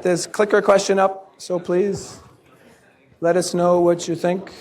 This clicker question up, so please let us know what you think.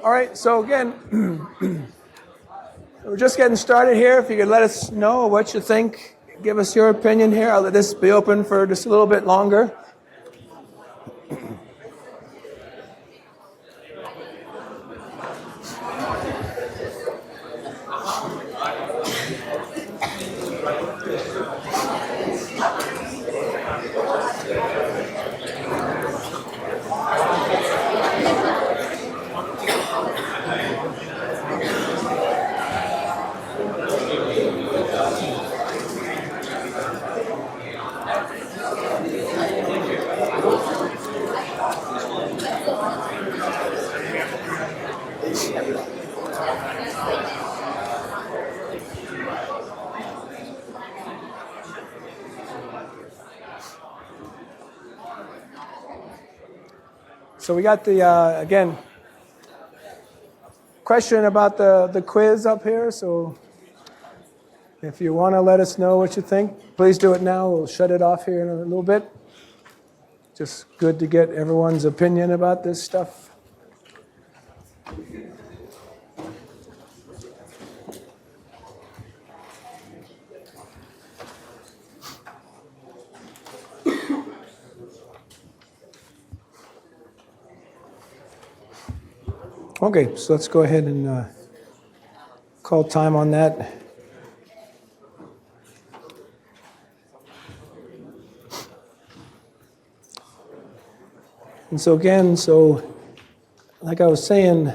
All right, so again, we're just getting started here. If you could let us know what you think, give us your opinion here. I'll let this be open for just a little bit longer. So we got the, again, question about the quiz up here. So if you want to let us know what you think, please do it now. We'll shut it off here in a little bit. Just good to get everyone's opinion about this stuff. Okay, so let's go ahead and call time on that. And so again, like I was saying,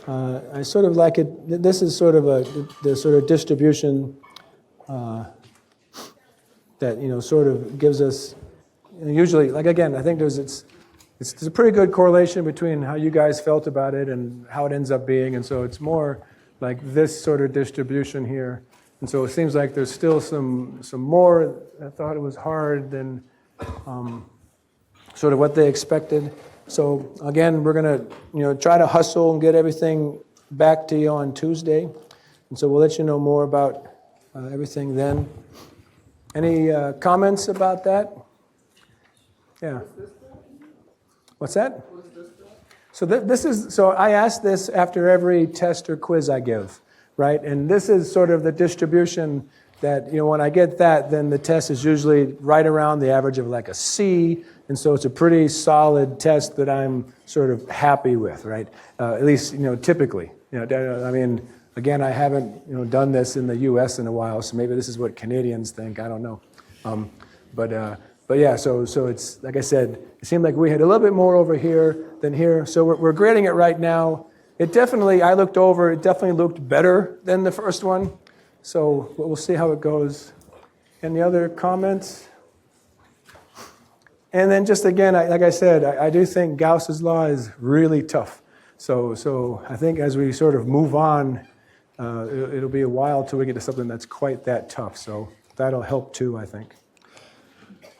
I sort of like it. This is sort of the sort of distribution that sort of gives us. Usually, like again, I think there's a pretty good correlation between how you guys felt about it and how it ends up being, and so it's more like this sort of distribution here. And so it seems like there's still some more. I thought it was hard than sort of what they expected. So again, we're going to try to hustle and get everything back to you on Tuesday. And so we'll let you know more about everything then. Any comments about that? Yeah. What's that? So so I ask this after every test or quiz I give, right? And this is sort of the distribution that, when I get that, then the test is usually right around the average of like a C, and so it's a pretty solid test that I'm sort of happy with, right? At least, typically. I mean, again, I haven't, done this in the U.S. in a while, so maybe this is what Canadians think. I don't know. But yeah, so it's, like I said, it seemed like we had a little bit more over here than here. So we're grading it right now. It definitely, I looked over, it definitely looked better than the first one. So we'll see how it goes. Any other comments? And then just again, like I said, I do think Gauss's law is really tough. So I think as we sort of move on, it'll be a while till we get to something that's quite that tough. So that'll help too, I think.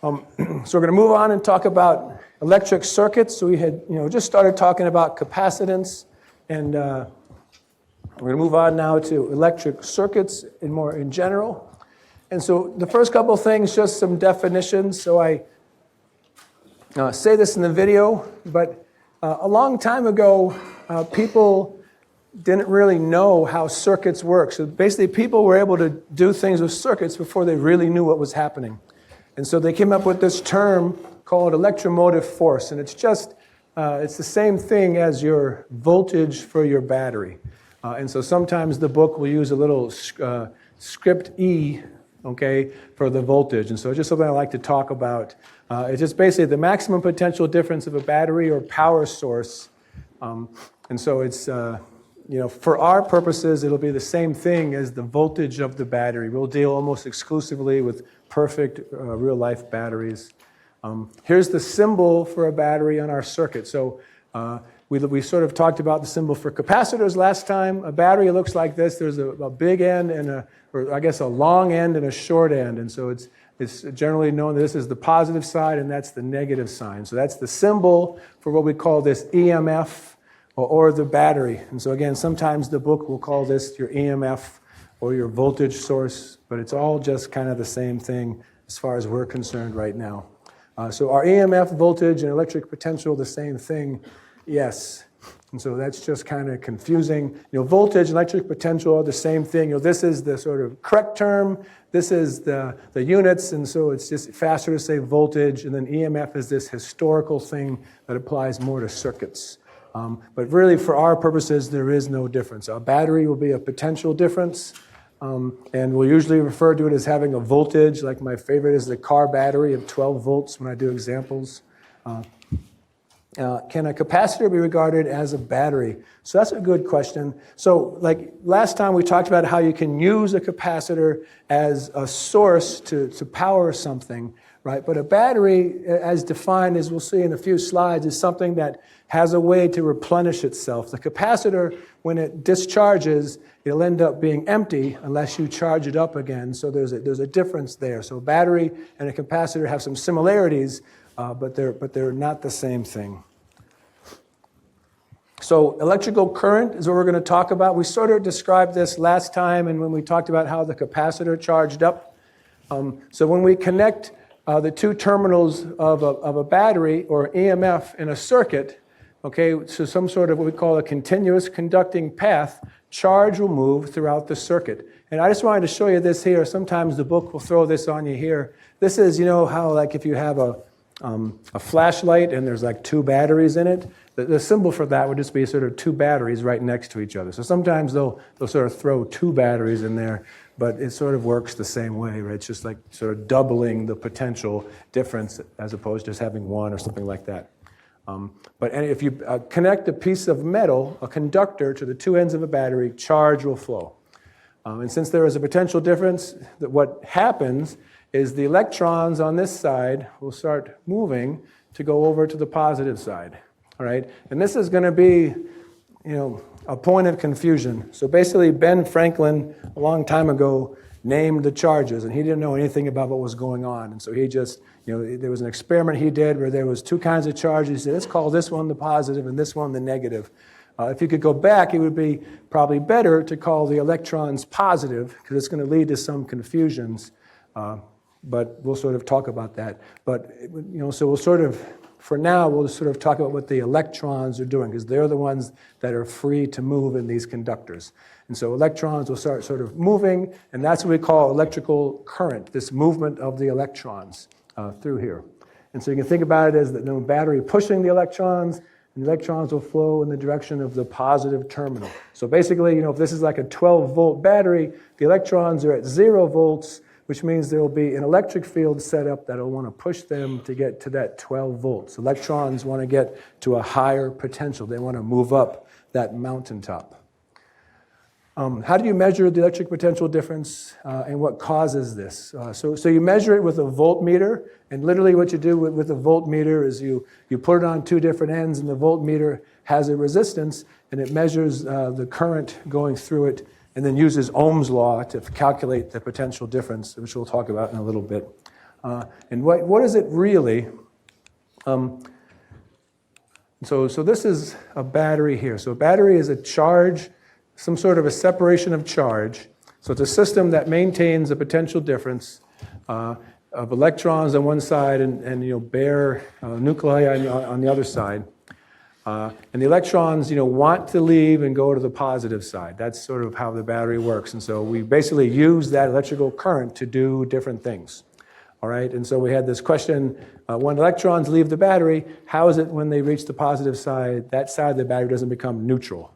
So we're going to move on and talk about electric circuits. So we had, just started talking about capacitance, and we're going to move on now to electric circuits more in general. And so the first couple of things, just some definitions. So I say this in the video, but a long time ago, people didn't really know how circuits work. So basically, people were able to do things with circuits before they really knew what was happening. And so they came up with this term called electromotive force, and it's just, it's the same thing as your voltage for your battery. And so sometimes the book will use a little script E, okay, for the voltage. And so it's just something I like to talk about. It's just basically the maximum potential difference of a battery or power source. And so it's, for our purposes, it'll be the same thing as the voltage of the battery. We'll deal almost exclusively with perfect real-life batteries. Here's the symbol for a battery on our circuit. So we sort of talked about the symbol for capacitors last time. A battery looks like this. There's a big end and a long end and a short end. And so it's generally known that this is the positive side and that's the negative sign. So that's the symbol for what we call this EMF or the battery. And so again, sometimes the book will call this your EMF or your voltage source, but it's all just kind of the same thing as far as we're concerned right now. So are EMF, voltage, and electric potential the same thing? Yes. And so that's just kind of confusing. Voltage and electric potential are the same thing. This is the sort of correct term. This is the units, and so it's just faster to say voltage, and then EMF is this historical thing that applies more to circuits. But really, for our purposes, there is no difference. A battery will be a potential difference, and we'll usually refer to it as having a voltage. Like my favorite is the car battery of 12 volts when I do examples. Can a capacitor be regarded as a battery? So that's a good question. So like last time we talked about how you can use a capacitor as a source to power something, right? But a battery, as defined, as we'll see in a few slides, is something that has a way to replenish itself. The capacitor, when it discharges, it'll end up being empty unless you charge it up again. So there's a difference there. So a battery and a capacitor have some similarities, but they're not the same thing. So electrical current is what we're going to talk about. We sort of described this last time and when we talked about how the capacitor charged up. So when we connect the two terminals of a battery or EMF in a circuit, okay, so some sort of what we call a continuous conducting path, charge will move throughout the circuit. And I just wanted to show you this here. Sometimes the book will throw this on you here. This is, how like if you have a flashlight and there's like two batteries in it, the symbol for that would just be sort of two batteries right next to each other. So sometimes they'll sort of throw two batteries in there, but it sort of works the same way, right? It's just like sort of doubling the potential difference as opposed to just having one or something like that. But if you connect a piece of metal, a conductor, to the two ends of a battery, charge will flow. And since there is a potential difference, what happens is the electrons on this side will start moving to go over to the positive side. All right? And this is going to be, a point of confusion. So basically, Ben Franklin, a long time ago, named the charges, and he didn't know anything about what was going on. And so he just, there was an experiment he did where there was two kinds of charges. He said, let's call this one the positive and this one the negative. If you could go back, it would be probably better to call the electrons positive, because it's going to lead to some confusions. But we'll sort of talk about that. But, so we'll sort of, for now, we'll sort of talk about what the electrons are doing, because they're the ones that are free to move in these conductors. And so electrons will start sort of moving, and that's what we call electrical current, this movement of the electrons through here. And so you can think about it as the battery pushing the electrons, and the electrons will flow in the direction of the positive terminal. So basically, if this is like a 12-volt battery, the electrons are at 0 volts, which means there will be an electric field set up that will want to push them to get to that 12 volts. Electrons want to get to a higher potential. They want to move up that mountaintop. How do you measure the electric potential difference and what causes this? So you measure it with a voltmeter, and literally what you do with a voltmeter is you put it on 2 different ends, and the voltmeter has a resistance, and it measures the current going through it, and then uses Ohm's Law to calculate the potential difference, which we'll talk about in a little bit. And what is it really? So this is a battery here. So a battery is a charge, some sort of a separation of charge. So it's a system that maintains a potential difference of electrons on one side and bare nuclei on the other side. And the electrons, want to leave and go to the positive side. That's sort of how the battery works. And so we basically use that electrical current to do different things. All right, and so we had this question, when electrons leave the battery, how is it when they reach the positive side, that side of the battery doesn't become neutral?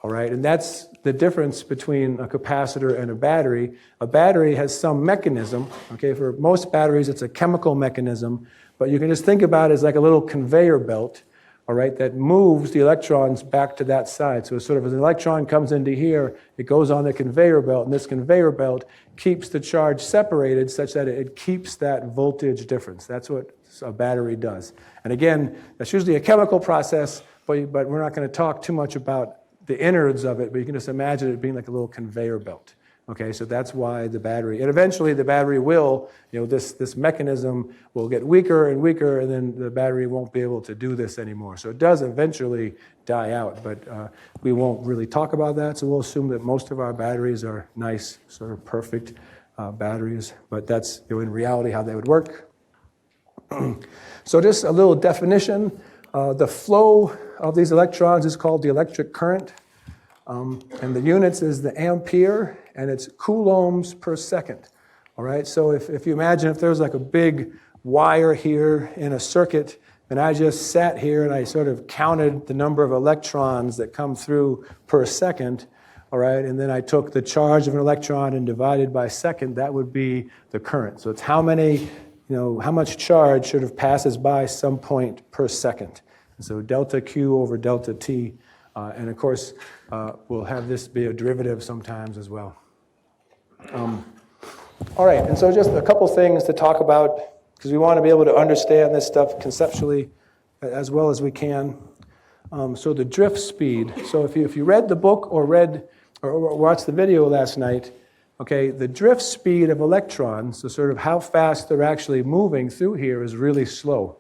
All right, and that's the difference between a capacitor and a battery. A battery has some mechanism. Okay, for most batteries, it's a chemical mechanism, but you can just think about it as like a little conveyor belt, all right, that moves the electrons back to that side. So it's sort of as an electron comes into here, it goes on the conveyor belt, and this conveyor belt keeps the charge separated such that it keeps that voltage difference. That's what a battery does. And again, that's usually a chemical process, but we're not going to talk too much about the innards of it, but you can just imagine it being like a little conveyor belt. Okay, so that's why the battery, and eventually the battery will, this mechanism will get weaker and weaker, and then the battery won't be able to do this anymore. So it does eventually die out, but we won't really talk about that, so we'll assume that most of our batteries are nice, sort of perfect batteries, but that's in reality how they would work. So just a little definition. The flow of these electrons is called the electric current, and the units is the ampere, and it's coulombs per second. All right, so if you imagine if there's like a big wire here in a circuit, and I just sat here and I sort of counted the number of electrons that come through per second, all right, and then I took the charge of an electron and divided by second, that would be the current. So it's how many, how much charge sort of passes by some point per second. And so delta Q over delta T, and of course, we'll have this be a derivative sometimes as well. All right, and so just a couple things to talk about, because we want to be able to understand this stuff conceptually as well as we can. So the drift speed. So if you read the book or watched the video last night, okay, the drift speed of electrons, so sort of how fast they're actually moving through here, is really slow.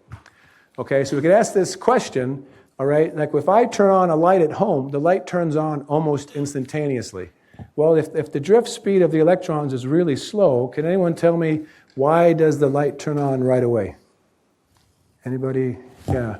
Okay, so we could ask this question, all right, like if I turn on a light at home, the light turns on almost instantaneously. Well, if the drift speed of the electrons is really slow, can anyone tell me why does the light turn on right away? Anybody? Yeah.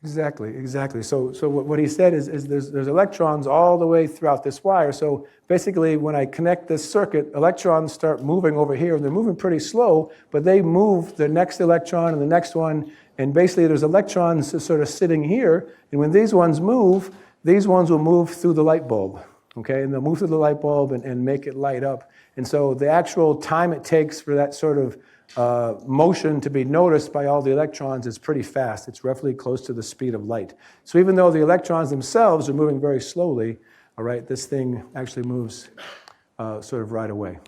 Exactly. So what he said is there's electrons all the way throughout this wire. So basically, when I connect this circuit, electrons start moving over here, and they're moving pretty slow, but they move the next electron and the next one, and basically there's electrons sort of sitting here, and when these ones will move through the light bulb, okay? And they'll move through the light bulb and make it light up. And so the actual time it takes for that sort of motion to be noticed by all the electrons is pretty fast. It's roughly close to the speed of light. So even though the electrons themselves are moving very slowly, all right, this thing actually moves sort of right away.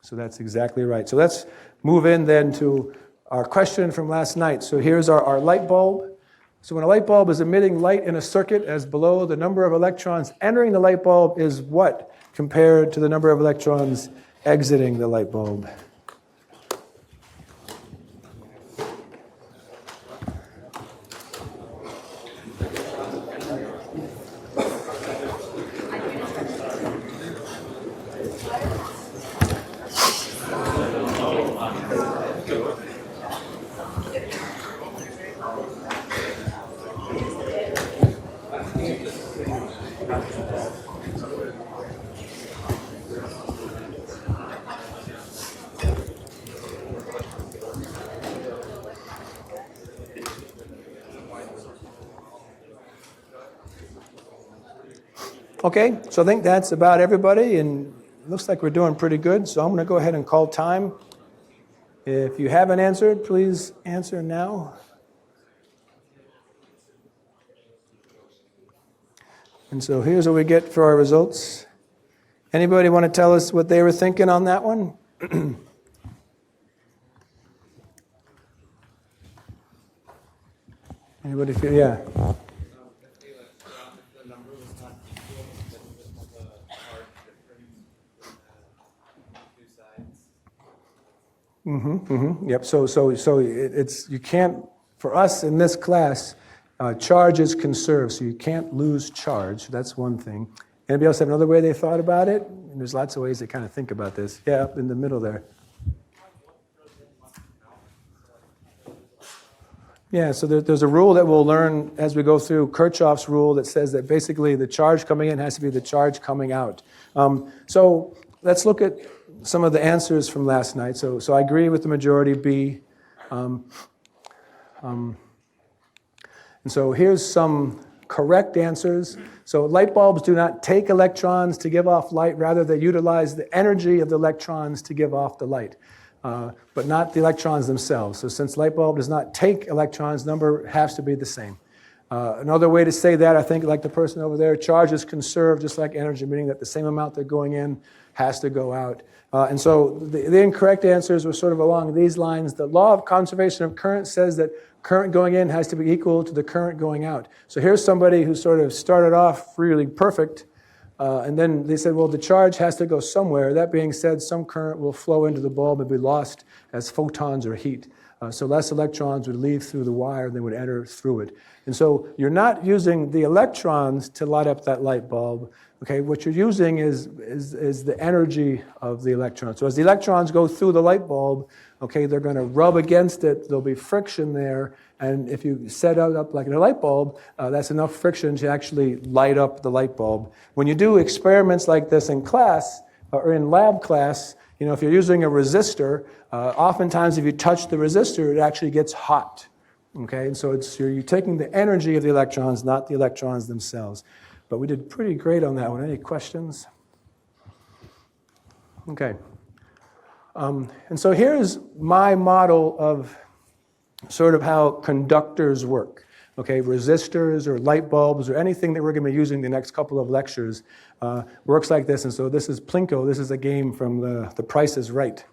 So that's exactly right. So let's move in then to our question from last night. So here's our light bulb. So when a light bulb is emitting light in a circuit as below, the number of electrons entering the light bulb is what compared to the number of electrons exiting the light bulb? Okay, so I think that's about everybody, and it looks like we're doing pretty good, so I'm going to go ahead and call time. If you haven't answered, please answer now. And so here's what we get for our results. Anybody want to tell us what they were thinking on that one? Anybody feel, yeah. Yep. So it's you can't, for us in this class, charge is conserved, so you can't lose charge. That's one thing. Anybody else have another way they thought about it? And there's lots of ways they kind of think about this. Yeah, up in the middle there. Yeah, so there's a rule that we'll learn as we go through, Kirchhoff's rule, that says that basically the charge coming in has to be the charge coming out. So let's look at some of the answers from last night. So I agree with the majority, B. And so here's some correct answers. So light bulbs do not take electrons to give off light. Rather, they utilize the energy of the electrons to give off the light, but not the electrons themselves. So since light bulb does not take electrons, number has to be the same. Another way to say that, I think, like the person over there, charge is conserved just like energy, meaning that the same amount they're going in has to go out. And so the incorrect answers were sort of along these lines. The law of conservation of current says that current going in has to be equal to the current going out. So here's somebody who sort of started off really perfect, and then they said, well, the charge has to go somewhere. That being said, some current will flow into the bulb and be lost as photons or heat. So less electrons would leave through the wire than would enter through it. And so you're not using the electrons to light up that light bulb. Okay, what you're using is the energy of the electrons. So as the electrons go through the light bulb, okay, they're going to rub against it. There'll be friction there. And if you set it up like in a light bulb, that's enough friction to actually light up the light bulb. When you do experiments like this in class, or in lab class, you know, if you're using a resistor, oftentimes if you touch the resistor, it actually gets hot. Okay, and so you're taking the energy of the electrons, not the electrons themselves. But we did pretty great on that one. Any questions? Okay. And so here's my model of sort of how conductors work. Okay, resistors or light bulbs or anything that we're going to be using the next couple of lectures works like this. And so this is Plinko. This is a game from the Price is Right.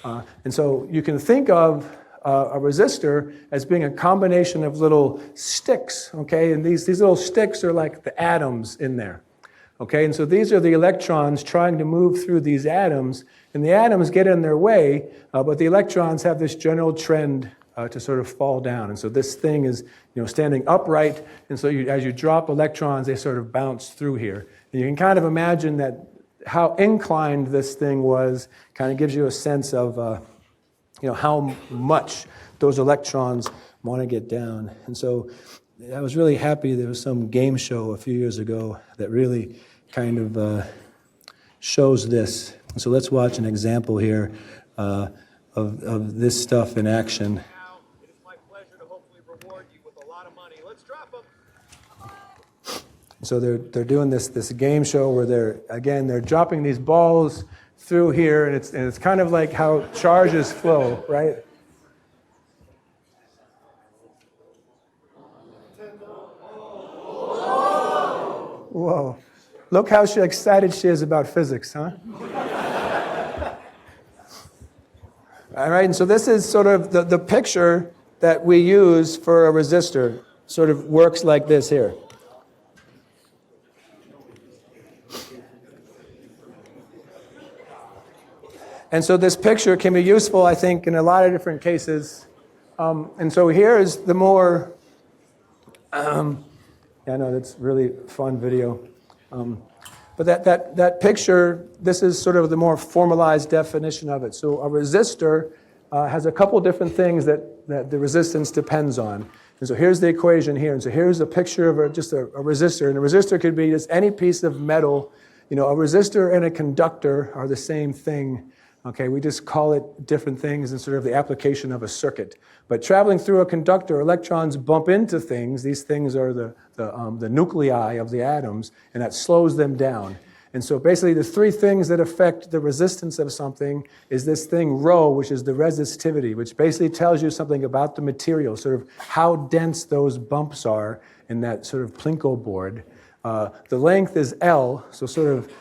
And so you can think of a resistor as being a combination of little sticks, okay? And these little sticks are like the atoms in there, okay? And so these are the electrons trying to move through these atoms, and the atoms get in their way, but the electrons have this general trend to sort of fall down. And so this thing is, you know, standing upright, and so as you drop electrons, they sort of bounce through here. And you can kind of imagine that how inclined this thing was kind of gives you a sense of you know, how much those electrons want to get down. And so I was really happy there was some game show a few years ago that really kind of shows this. And so let's watch an example here of this stuff in action. Now, it is my pleasure to hopefully reward you with a lot of money. Let's drop them. So they're doing this game show where they're dropping these balls through here, and it's kind of like how charges flow, right? Whoa. Look how excited she is about physics, huh? All right, and so this is sort of the picture that we use for a resistor. Sort of works like this here. And so this picture can be useful, I think, in a lot of different cases. And so here is the more, yeah, no, that's really fun video. But that picture, this is sort of the more formalized definition of it. So a resistor has a couple different things that the resistance depends on. And so here's the equation here. And so here's a picture of just a resistor. And a resistor could be just any piece of metal. You know, a resistor and a conductor are the same thing. Okay, we just call it different things in sort of the application of a circuit. But traveling through a conductor, electrons bump into things. These things are the nuclei of the atoms, and that slows them down. And so basically the three things that affect the resistance of something is this thing rho, which is the resistivity, which basically tells you something about the material, sort of how dense those bumps are in that sort of Plinko board. The length is L, so sort of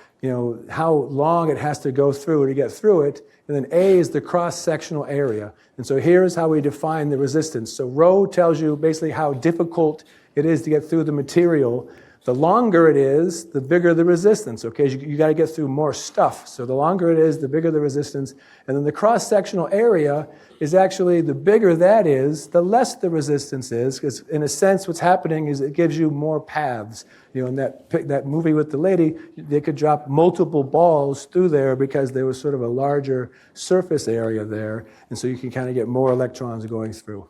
how long it has to go through to get through it. And then A is the cross-sectional area. And so here's how we define the resistance. So rho tells you basically how difficult it is to get through the material. The longer it is, the bigger the resistance, okay? You got to get through more stuff. So the longer it is, the bigger the resistance. And then the cross-sectional area is actually, the bigger that is, the less the resistance is, because in a sense what's happening is it gives you more paths. In that movie with the lady, they could drop multiple balls through there because there was sort of a larger surface area there, and so you can kind of get more electrons going through.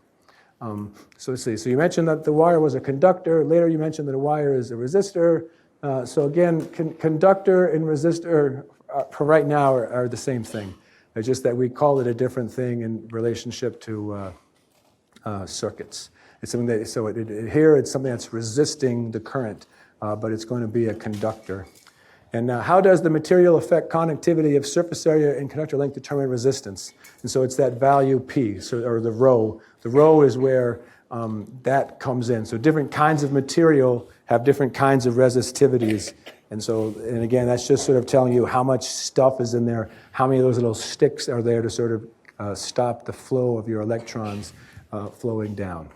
So let's see. So you mentioned that the wire was a conductor. Later you mentioned that a wire is a resistor. So again, conductor and resistor for right now are the same thing. It's just that we call it a different thing in relationship to circuits. It's something that, here it's something that's resisting the current, but it's going to be a conductor. And how does the material affect conductivity of surface area and conductor length determine resistance? And so it's that value P, or the rho. The rho is where that comes in. So different kinds of material have different kinds of resistivities. And again, that's just sort of telling you how much stuff is in there, how many of those little sticks are there to sort of stop the flow of your electrons flowing down.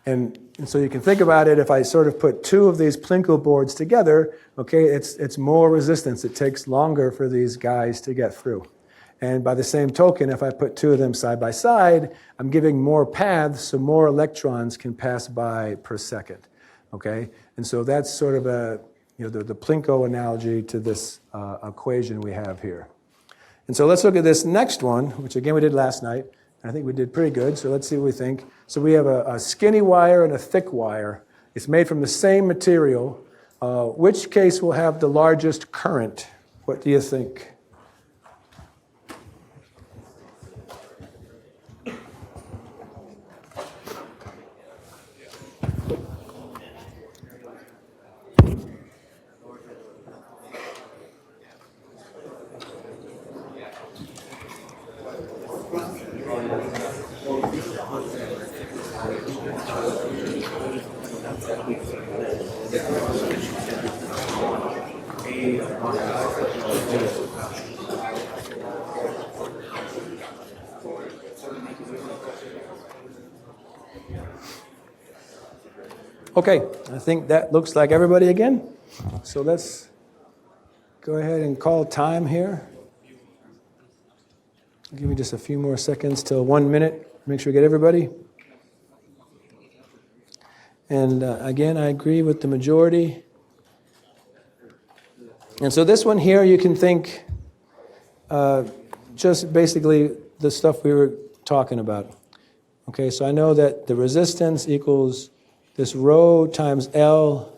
And so you can think about it, if I sort of put two of these Plinko boards together, okay, it's more resistance. It takes longer for these guys to get through. And by the same token, if I put two of them side by side, I'm giving more paths, so more electrons can pass by per second. Okay? And so that's sort of the Plinko analogy to this equation we have here. And so let's look at this next one, which again we did last night. I think we did pretty good, so let's see what we think. So we have a skinny wire and a thick wire. It's made from the same material. Which case will have the largest current? What do you think? Okay, I think that looks like everybody again. So let's go ahead and call time here. I'll give me just a few more seconds till 1 minute. Make sure we get everybody. And again, I agree with the majority. And so this one here, you can think just basically the stuff we were talking about. Okay, so I know that the resistance equals this rho times L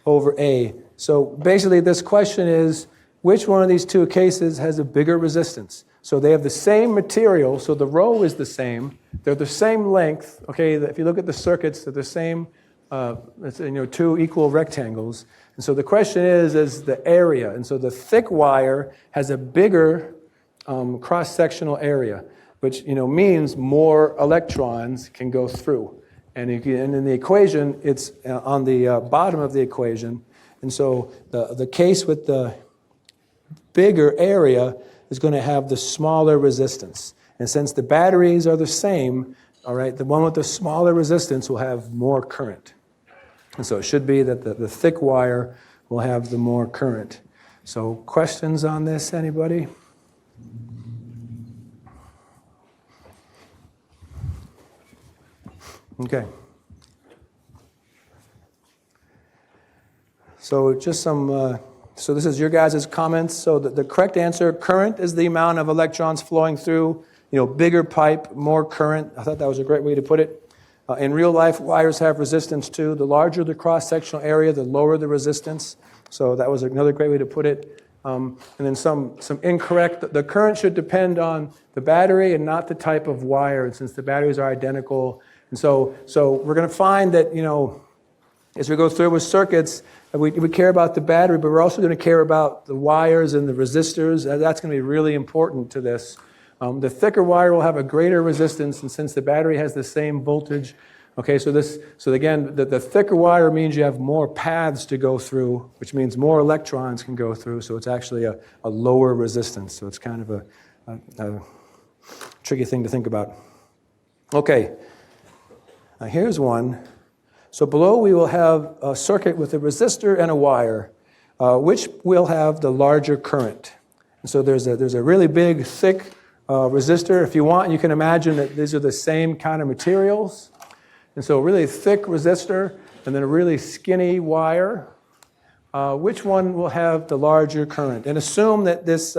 over A. So basically this question is, which one of these two cases has a bigger resistance? So they have the same material, so the rho is the same. They're the same length. Okay, if you look at the circuits, they're the same, two equal rectangles. And so the question is the area. And so the thick wire has a bigger cross-sectional area, which means more electrons can go through. And in the equation, it's on the bottom of the equation. And so the case with the bigger area is going to have the smaller resistance. And since the batteries are the same, all right, the one with the smaller resistance will have more current. And so it should be that the thick wire will have the more current. So questions on this, anybody? Okay. So just some, so this is your guys' comments. So the correct answer, current is the amount of electrons flowing through, bigger pipe, more current. I thought that was a great way to put it. In real life, wires have resistance too. The larger the cross-sectional area, the lower the resistance. So that was another great way to put it. and then some incorrect. The current should depend on the battery and not the type of wire, and since the batteries are identical. And so we're going to find that, as we go through with circuits, we care about the battery, but we're also going to care about the wires and the resistors. That's going to be really important to this. The thicker wire will have a greater resistance, and since the battery has the same voltage, okay, so again, the thicker wire means you have more paths to go through, which means more electrons can go through, so it's actually a lower resistance. So it's kind of a tricky thing to think about. Okay, now here's one. So below we will have a circuit with a resistor and a wire, which will have the larger current. And so there's a really big, thick resistor. If you want, you can imagine that these are the same kind of materials. And so a really thick resistor and then a really skinny wire. Which one will have the larger current? And assume that this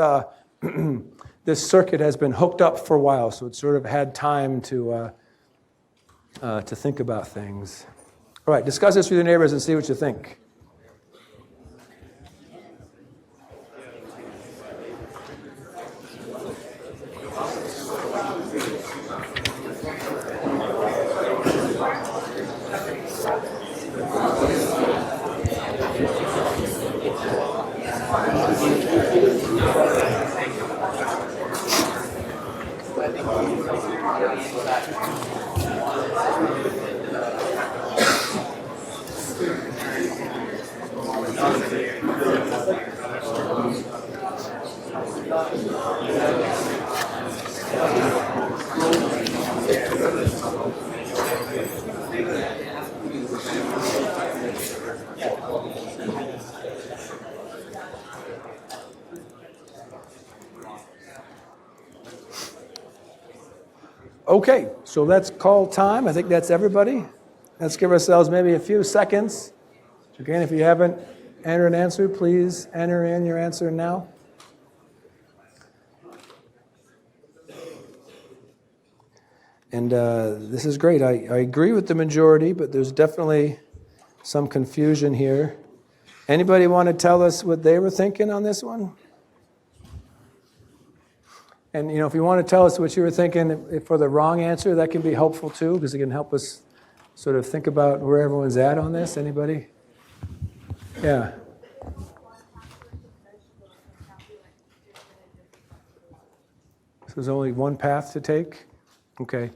this circuit has been hooked up for a while, so it's sort of had time to think about things. All right, discuss this with your neighbors and see what you think. Okay, so let's call time. I think that's everybody. Let's give ourselves maybe a few seconds. Again, if you haven't entered an answer, please enter in your answer now. And this is great. I agree with the majority, but there's definitely some confusion here. Anybody want to tell us what they were thinking on this one? And, if you want to tell us what you were thinking for the wrong answer, that can be helpful too, because it can help us sort of think about where everyone's at on this. Anybody? Yeah. So there's only one path to take? Okay.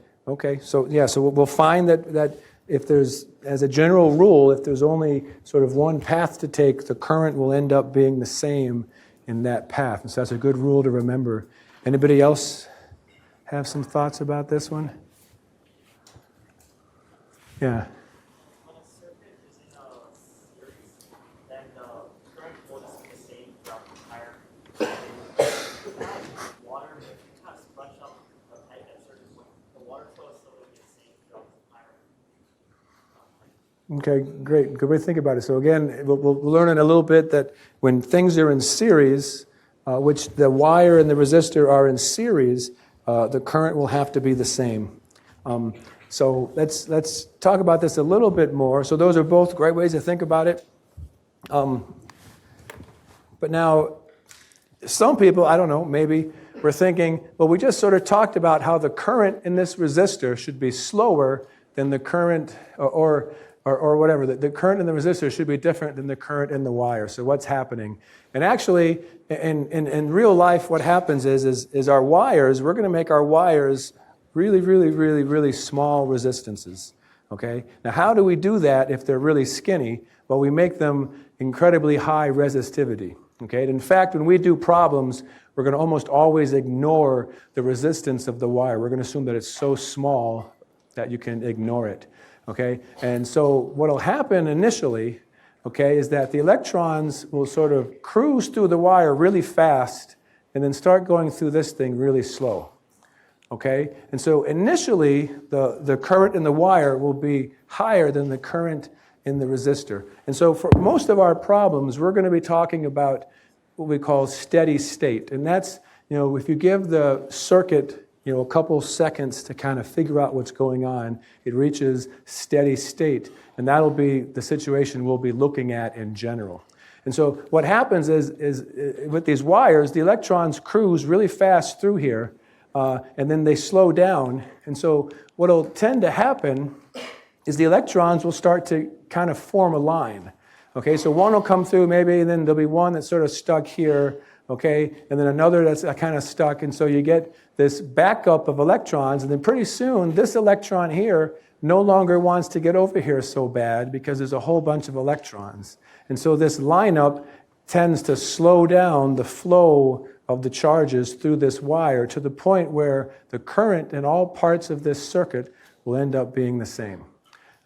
So we'll find that if there's, as a general rule, if there's only sort of one path to take, the current will end up being the same in that path. And so that's a good rule to remember. Anybody else have some thoughts about this one? Yeah. When a circuit is in a series, then the current will just be the same throughout the entire water. If you kind of sponge up a pipe at a certain point, the water flow is still going to be the same throughout the entire. Okay, great. Good way to think about it. So again, we'll learn in a little bit that when things are in series, which the wire and the resistor are in series, the current will have to be the same. So let's talk about this a little bit more. So those are both great ways to think about it. But now, some people, I don't know, maybe we're thinking, well, we just sort of talked about how the current in this resistor should be slower than the current, or whatever. The current in the resistor should be different than the current in the wire. So what's happening? And actually, in real life, what happens is our wires, we're going to make our wires really, really, really, really small resistances. Okay? Now, how do we do that if they're really skinny? Well, we make them incredibly high resistivity. Okay? And in fact, when we do problems, we're going to almost always ignore the resistance of the wire. We're going to assume that it's so small that you can ignore it. Okay? And so what will happen initially, okay, is that the electrons will sort of cruise through the wire really fast and then start going through this thing really slow. Okay? And so initially, the current in the wire will be higher than the current in the resistor. And so for most of our problems, we're going to be talking about what we call steady state. And that's, if you give the circuit a couple seconds to kind of figure out what's going on, it reaches steady state. And that'll be the situation we'll be looking at in general. And so what happens is with these wires, the electrons cruise really fast through here, and then they slow down. And so what will tend to happen is the electrons will start to kind of form a line. Okay, so one will come through maybe, and then there'll be one that's sort of stuck here, okay, and then another that's kind of stuck, and so you get this backup of electrons, and then pretty soon this electron here no longer wants to get over here so bad because there's a whole bunch of electrons. And so this lineup tends to slow down the flow of the charges through this wire to the point where the current in all parts of this circuit will end up being the same.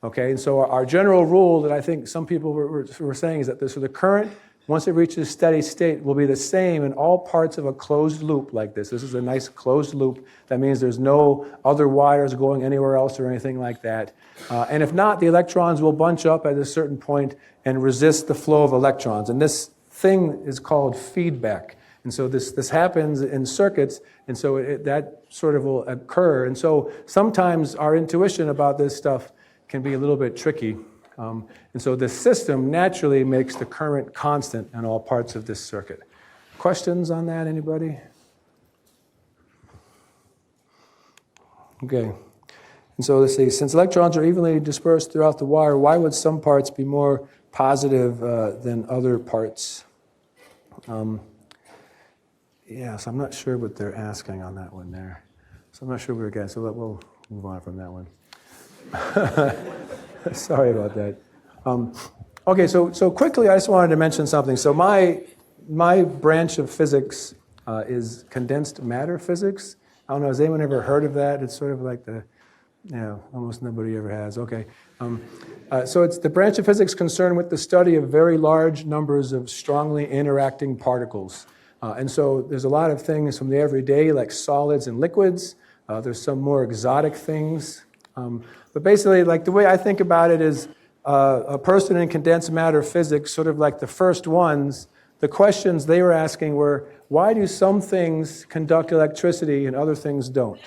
Okay, and so our general rule that I think some people were saying is that the current, once it reaches steady state, will be the same in all parts of a closed loop like this. This is a nice closed loop. That means there's no other wires going anywhere else or anything like that. And if not, the electrons will bunch up at a certain point and resist the flow of electrons. And this thing is called feedback. And so this happens in circuits, and so that sort of will occur. And so sometimes our intuition about this stuff can be a little bit tricky. And so the system naturally makes the current constant in all parts of this circuit. Questions on that, anybody? Okay. And so let's see, since electrons are evenly dispersed throughout the wire, why would some parts be more positive than other parts? Yes, I'm not sure what they're asking on that one there. So I'm not sure where we're getting, so we'll move on from that one. Sorry about that. Okay, so quickly, I just wanted to mention something. So my branch of physics is condensed matter physics. I don't know, has anyone ever heard of that? It's sort of like almost nobody ever has. Okay. So it's the branch of physics concerned with the study of very large numbers of strongly interacting particles. And so there's a lot of things from the everyday, like solids and liquids. There's some more exotic things. But basically, like the way I think about it is a person in condensed matter physics, sort of like the first ones, the questions they were asking were, why do some things conduct electricity and other things don't?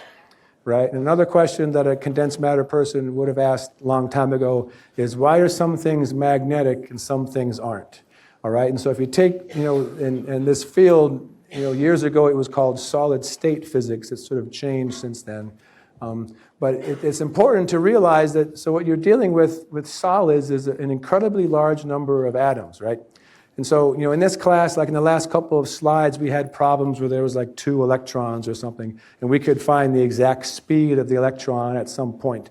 Right? And another question that a condensed matter person would have asked a long time ago is, why are some things magnetic and some things aren't? All right? And so if you take, in this field, years ago it was called solid state physics. It's sort of changed since then. But it's important to realize that, so what you're dealing with solids is an incredibly large number of atoms, right? And so, in this class, like in the last couple of slides, we had problems where there was like 2 electrons or something, and we could find the exact speed of the electron at some point.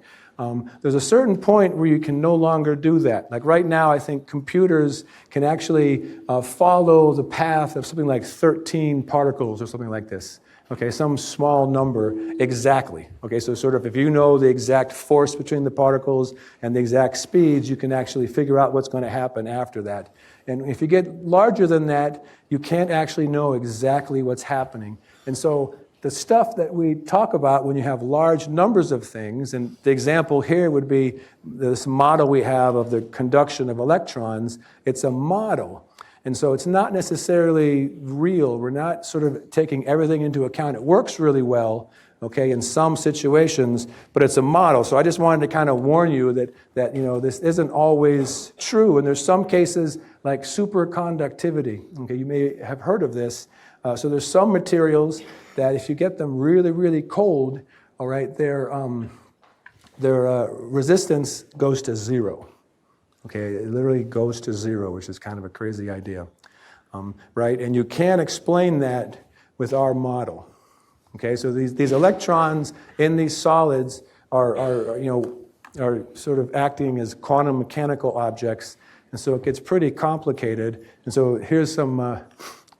There's a certain point where you can no longer do that. Like right now, I think computers can actually follow the path of something like 13 particles or something like this. Okay, some small number exactly. Okay, so sort of if you know the exact force between the particles and the exact speeds, you can actually figure out what's going to happen after that. And if you get larger than that, you can't actually know exactly what's happening. And so the stuff that we talk about when you have large numbers of things, and the example here would be this model we have of the conduction of electrons, it's a model. And so it's not necessarily real. We're not sort of taking everything into account. It works really well, okay, in some situations, but it's a model. So I just wanted to kind of warn you that this isn't always true. And there's some cases like superconductivity. Okay, you may have heard of this. So there's some materials that if you get them really, really cold, all right, their resistance goes to 0. Okay, it literally goes to 0, which is kind of a crazy idea, right? And you can't explain that with our model. Okay, so these electrons in these solids are sort of acting as quantum mechanical objects, and so it gets pretty complicated. And so here's some,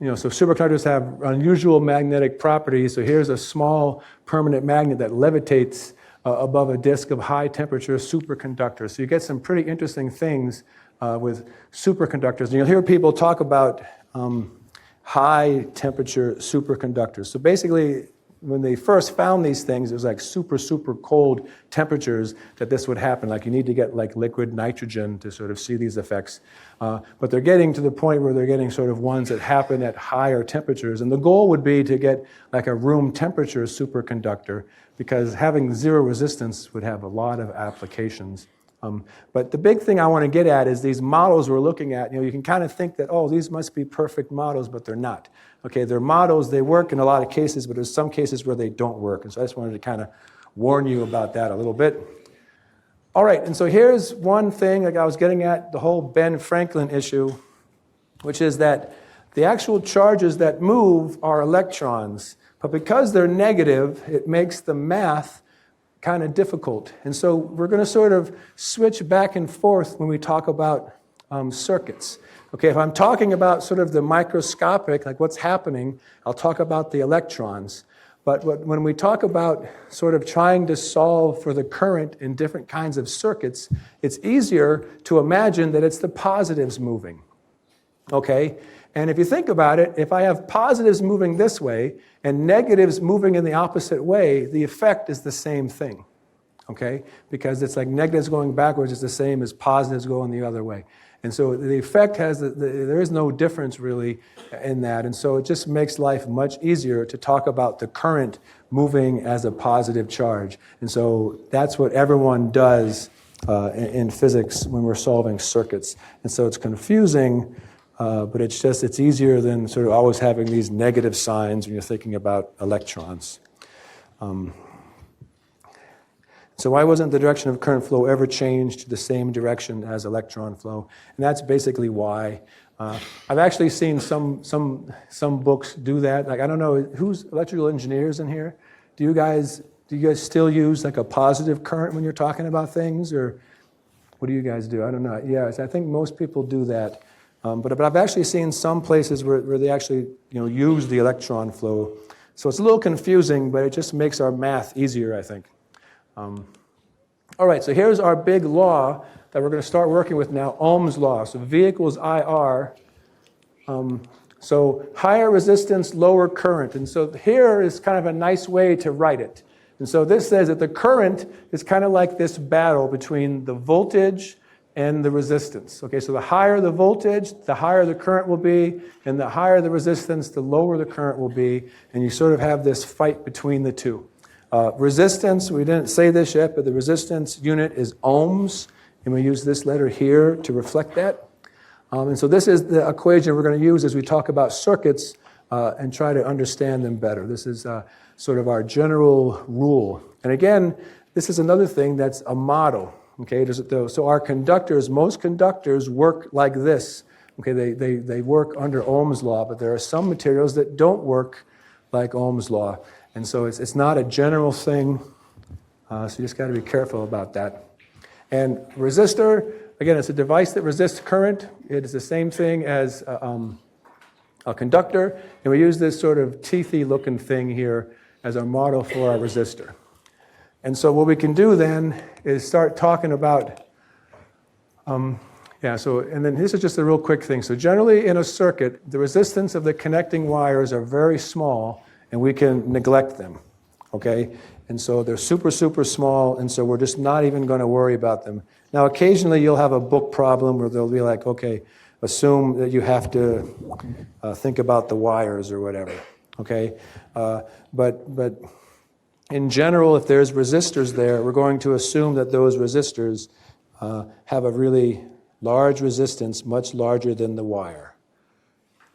so superconductors have unusual magnetic properties. So here's a small permanent magnet that levitates above a disk of high-temperature superconductors. So you get some pretty interesting things with superconductors. And you'll hear people talk about high-temperature superconductors. So basically, when they first found these things, it was like super, super cold temperatures that this would happen. Like you need to get like liquid nitrogen to sort of see these effects. But they're getting to the point where they're getting sort of ones that happen at higher temperatures. And the goal would be to get like a room temperature superconductor, because having 0 resistance would have a lot of applications But the big thing I want to get at is these models we're looking at. You can kind of think that, oh, these must be perfect models, but they're not. Okay, they're models, they work in a lot of cases, but there's some cases where they don't work. And so I just wanted to kind of warn you about that a little bit. All right, and so here's one thing, like I was getting at, the whole Ben Franklin issue, which is that the actual charges that move are electrons, but because they're negative, it makes the math kind of difficult. And so we're going to sort of switch back and forth when we talk about circuits. Okay, if I'm talking about sort of the microscopic, like what's happening, I'll talk about the electrons. But when we talk about sort of trying to solve for the current in different kinds of circuits, it's easier to imagine that it's the positives moving. Okay? And if you think about it, if I have positives moving this way and negatives moving in the opposite way, the effect is the same thing. Okay? Because it's like negatives going backwards is the same as positives going the other way. And so the effect has, there is no difference really in that. And so it just makes life much easier to talk about the current moving as a positive charge. And so that's what everyone does in physics when we're solving circuits. And so it's confusing, but it's easier than sort of always having these negative signs when you're thinking about electrons. So why wasn't the direction of current flow ever changed to the same direction as electron flow? And that's basically why. I've actually seen some books do that. Like, I don't know, who's electrical engineers in here? Do you guys still use like a positive current when you're talking about things, or what do you guys do? I don't know. Yeah, I think most people do that. But I've actually seen some places where they actually use the electron flow. So it's a little confusing, but it just makes our math easier, I think. All right, so here's our big law that we're going to start working with now, Ohm's Law. So V equals IR. So higher resistance, lower current. And so here is kind of a nice way to write it. And so this says that the current is kind of like this battle between the voltage and the resistance. Okay, so the higher the voltage, the higher the current will be, and the higher the resistance, the lower the current will be. And you sort of have this fight between the two. Resistance, we didn't say this yet, but the resistance unit is ohms, and we use this letter here to reflect that. And so this is the equation we're going to use as we talk about circuits and try to understand them better. This is sort of our general rule. And again, this is another thing that's a model. Okay, so our conductors, most conductors work like this. Okay, they work under Ohm's law, but there are some materials that don't work like Ohm's law. And so it's not a general thing, so you just got to be careful about that. And resistor, again, it's a device that resists current. It is the same thing as a conductor, and we use this sort of teethy looking thing here as our model for our resistor. And so what we can do then is start talking about, and then this is just a real quick thing. So generally in a circuit, the resistance of the connecting wires are very small, and we can neglect them, okay? And so they're super, super small, and so we're just not even going to worry about them. Now, occasionally you'll have a book problem where they'll be like, okay, assume that you have to think about the wires or whatever, okay? But in general, if there's resistors there, we're going to assume that those resistors have a really large resistance, much larger than the wire.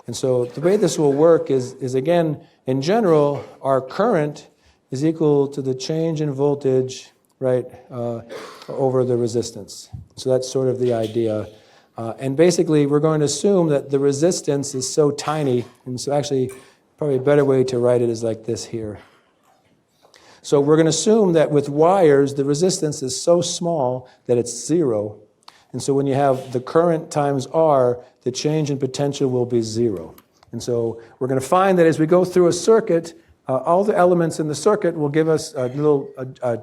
And so the way this will work is again, in general, our current is equal to the change in voltage, right, over the resistance. So that's sort of the idea. And basically, we're going to assume that the resistance is so tiny, and so actually, probably a better way to write it is like this here. So we're going to assume that with wires, the resistance is so small that it's zero. And so when you have the current times R, the change in potential will be zero. And so we're going to find that as we go through a circuit, all the elements in the circuit will give us a little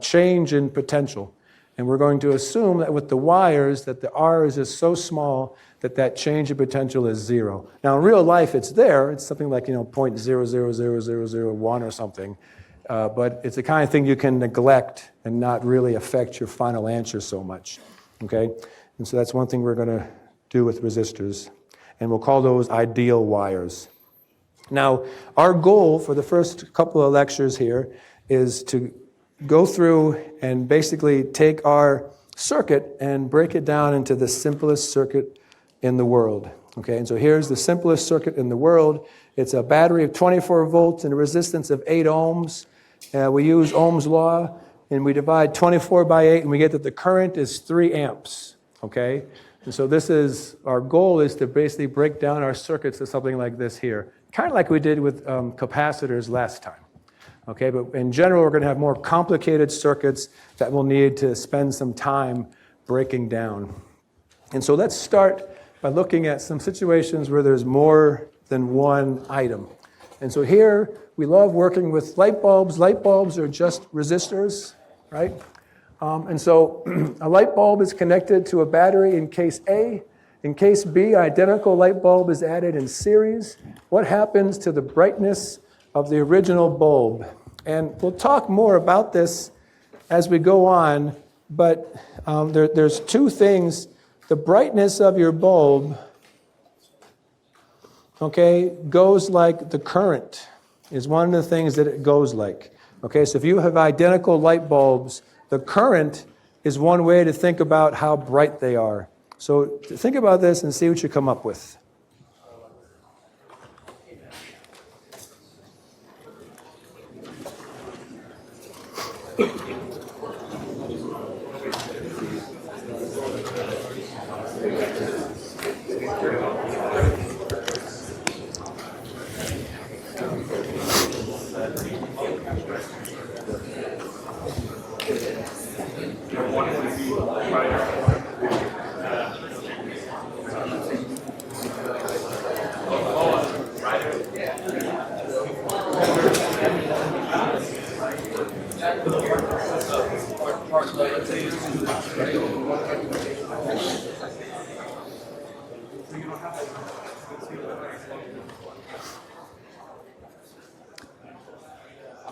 change in potential. And we're going to assume that with the wires, that the R is just so small that that change in potential is zero. Now, in real life, it's there. It's something like, 0.000001 or something. But it's the kind of thing you can neglect and not really affect your final answer so much. Okay? And so that's one thing we're going to do with resistors. And we'll call those ideal wires. Now, our goal for the first couple of lectures here is to go through and basically take our circuit and break it down into the simplest circuit in the world. Okay, and so here's the simplest circuit in the world. It's a battery of 24 volts and a resistance of 8 ohms. We use Ohms Law, and we divide 24 by 8, and we get that the current is 3 amps. Okay, and so this is, our goal is to basically break down our circuits to something like this here, kind of like we did with capacitors last time. Okay, but in general, we're going to have more complicated circuits that we'll need to spend some time breaking down. And so let's start by looking at some situations where there's more than one item. And so here, we love working with light bulbs. Light bulbs are just resistors, right? And so a light bulb is connected to a battery in case A. In case B, an identical light bulb is added in series. What happens to the brightness of the original bulb? And we'll talk more about this as we go on, but there's two things. The brightness of your bulb, okay, goes like the current is one of the things that it goes like. Okay, so if you have identical light bulbs, the current is one way to think about how bright they are. So think about this and see what you come up with.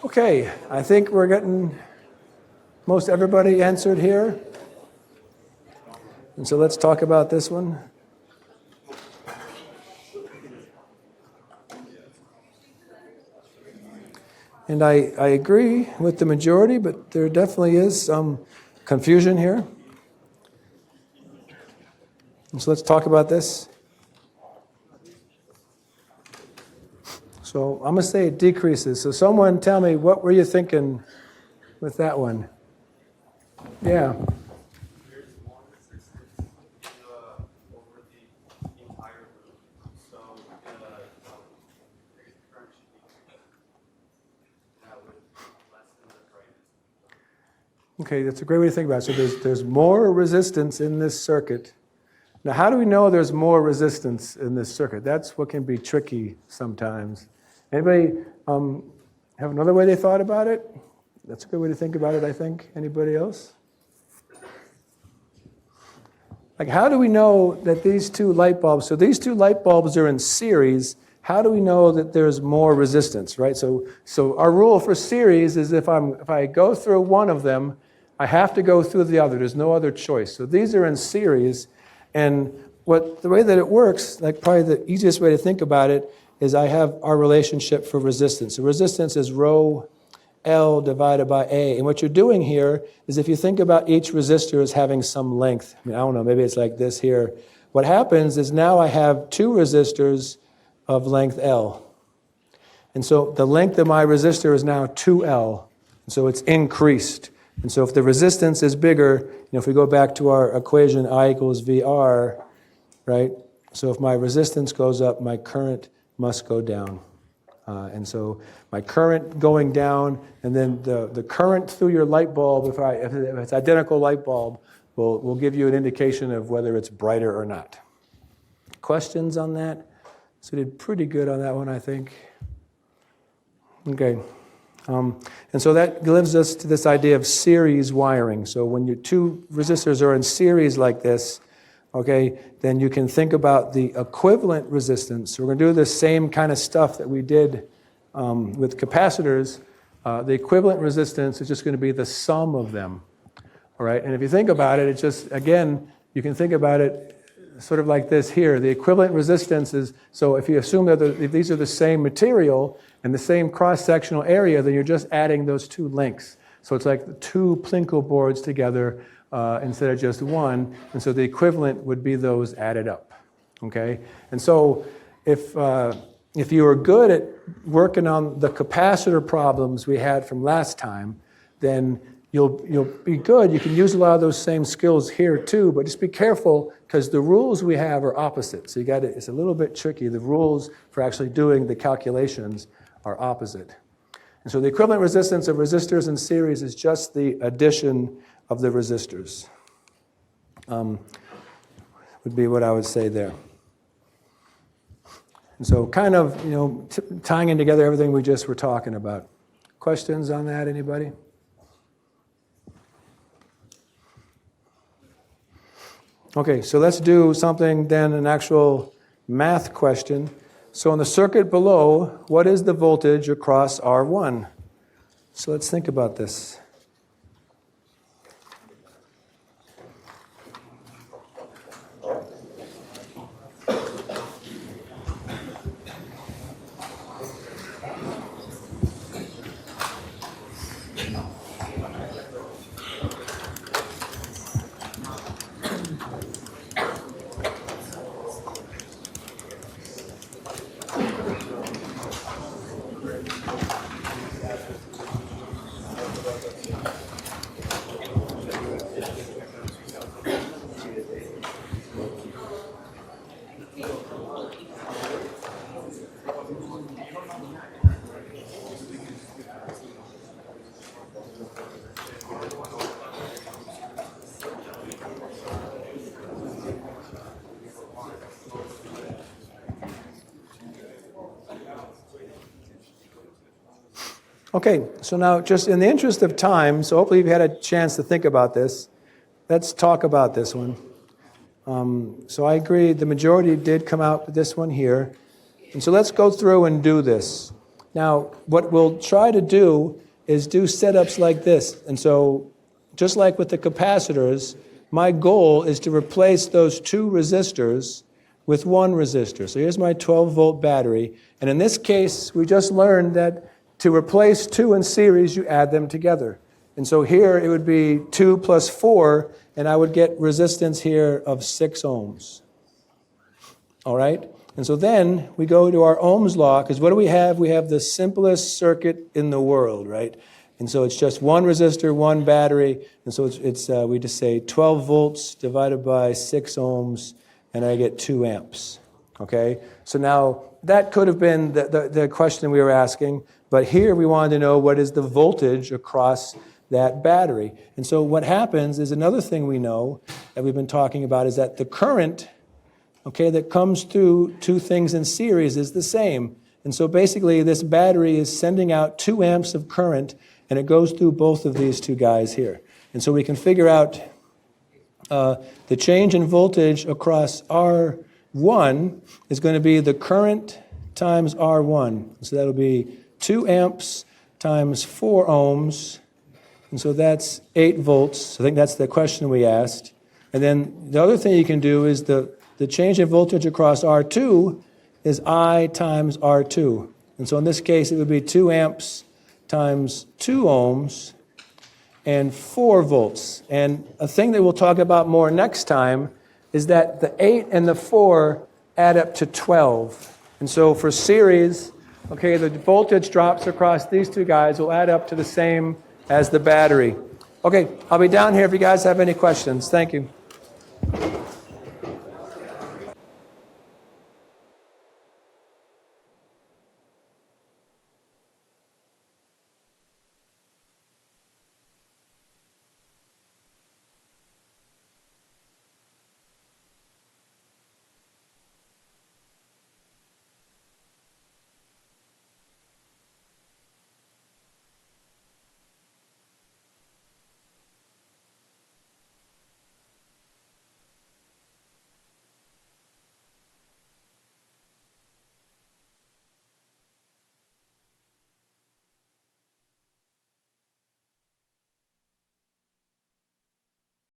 Okay, I think we're getting most everybody answered here. And so let's talk about this one. And I agree with the majority, but there definitely is some confusion here. And so let's talk about this. So I'm going to say it decreases. So someone tell me, what were you thinking with that one? Yeah. There's more resistance over the entire loop, so the current should be that would lessen the brightness. Okay, that's a great way to think about it. So there's more resistance in this circuit. Now, how do we know there's more resistance in this circuit? That's what can be tricky sometimes. Anybody have another way they thought about it? That's a good way to think about it, I think. Anybody else? Like, how do we know that these two light bulbs, so these two light bulbs are in series, how do we know that there's more resistance, right? So our rule for series is if I go through one of them, I have to go through the other. There's no other choice. So these are in series, and the way that it works, like probably the easiest way to think about it, is I have our relationship for resistance. So resistance is rho L divided by A. And what you're doing here is if you think about each resistor as having some length, I don't know, maybe it's like this here. What happens is now I have two resistors of length L. And so the length of my resistor is now 2L. So it's increased. And so if the resistance is bigger, if we go back to our equation I equals VR, right? So if my resistance goes up, my current must go down. And so my current going down, and then the current through your light bulb, if it's identical light bulb, will give you an indication of whether it's brighter or not. Questions on that? So we did pretty good on that one, I think. Okay. And so that gives us to this idea of series wiring. So when your two resistors are in series like this, okay, then you can think about the equivalent resistance. So we're going to do the same kind of stuff that we did with capacitors. The equivalent resistance is just going to be the sum of them. All right, and if you think about it, it's just, again, you can think about it sort of like this here. The equivalent resistance is, so if you assume that if these are the same material and the same cross-sectional area, then you're just adding those two links. So it's like the two Plinko boards together, instead of just 1. And so the equivalent would be those added up. Okay? And so if you were good at working on the capacitor problems we had from last time, then you'll be good. You can use a lot of those same skills here too, but just be careful because the rules we have are opposite. So it's a little bit tricky. The rules for actually doing the calculations are opposite. And so the equivalent resistance of resistors in series is just the addition of the resistors. Would be what I would say there. And so kind of, tying in together everything we just were talking about. Questions on that, anybody? Okay, so let's do something then, an actual math question. So in the circuit below, what is the voltage across R1? So let's think about this. Okay, so now just in the interest of time, so hopefully you've had a chance to think about this. Let's talk about this one. So I agree, the majority did come out with this one here. And so let's go through and do this. Now, what we'll try to do is do setups like this. And so just like with the capacitors, my goal is to replace those 2 resistors with 1 resistor. So here's my 12-volt battery. And in this case, we just learned that to replace 2 in series, you add them together. And so here it would be 2 plus 4, and I would get resistance here of 6 ohms. All right? And so then we go to our Ohms law, because what do we have? We have the simplest circuit in the world, right? And so it's just 1 resistor, 1 battery, and so we just say 12 volts divided by 6 ohms, and I get 2 amps. Okay? So now that could have been the question we were asking, but here we wanted to know what is the voltage across that battery. And so what happens is another thing we know that we've been talking about is that the current, okay, that comes through 2 things in series is the same. And so basically this battery is sending out 2 amps of current, and it goes through both of these 2 guys here. And so we can figure out the change in voltage across R1 is going to be the current times R1. So that'll be 2 amps times 4 ohms. And so that's 8 volts. I think that's the question we asked. And then the other thing you can do is the change in voltage across R2 is I times R2. And so in this case, it would be 2 amps times 2 ohms and 4 volts. And a thing that we'll talk about more next time is that the 8 and the 4 add up to 12. And so for series, okay, the voltage drops across these 2 guys will add up to the same as the battery. Okay, I'll be down here if you guys have any questions. Thank you.